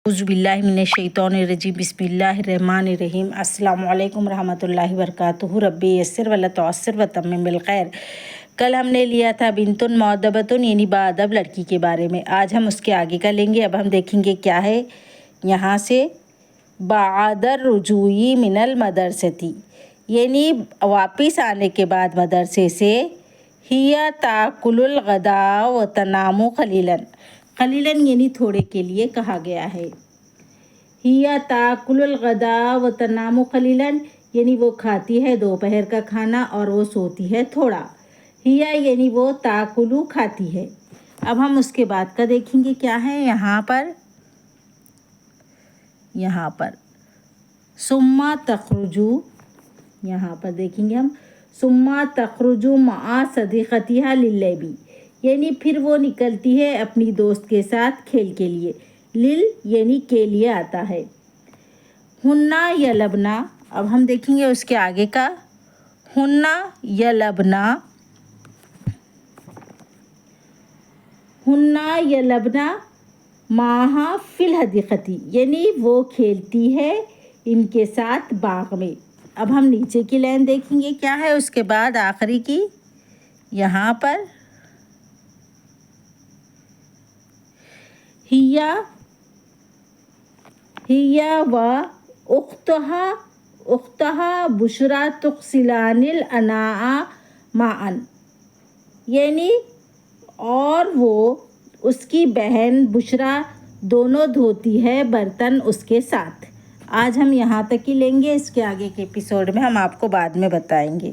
أعوذ بالله من الشيطان الرجيم بسم الله الرحمن الرحيم السلام علیکم ورحمۃ اللہ وبرکاتہ ربی یسر ولا تعسر وتمم بالخیر۔ کل ہم نے لیا تھا بنتن مؤدبتن یعنی باادب لڑکی کے بارے میں، آج ہم اس کے آگے کا لیں گے۔ اب ہم دیکھیں گے کیا ہے یہاں سے بعد الرجوع من المدرستی یعنی واپس آنے کے بعد مدرسے سے، ہی تاکل الغداء وتنام قلیلا، قلیلاً یعنی تھوڑے کے لیے کہا گیا ہے۔ ہی تاکل الغداء وتنام قلیلاً یعنی وہ کھاتی ہے دوپہر کا کھانا اور وہ سوتی ہے تھوڑا۔ ہی یعنی وہ تاکلو کھاتی ہے۔ اب ہم اس کے بعد کا دیکھیں گے کیا ہے یہاں پر ثم تخرجو، یہاں پر دیکھیں گے ہم ثم تخرجو مع صدیقتها للعب یعنی پھر وہ نکلتی ہے اپنی دوست کے ساتھ کھیل کے لیے۔ لل یعنی کے لیے آتا ہے۔ ہننا یلبنا، اب ہم دیکھیں گے اس کے آگے کا ہننا یلبنا، ہننا یلبنا معہا فی الحدیقتی یعنی وہ کھیلتی ہے ان کے ساتھ باغ میں۔ اب ہم نیچے کی لائن دیکھیں گے کیا ہے اس کے بعد آخری کی، یہاں پر ہیا و اختہا بشرا تغسلان الاناء معا یعنی اور وہ اس کی بہن بشرا دونوں دھوتی ہے برتن اس کے ساتھ۔ آج ہم یہاں تک ہی لیں گے، اس کے آگے کے ایپیسوڈ میں ہم آپ کو بعد میں بتائیں گے۔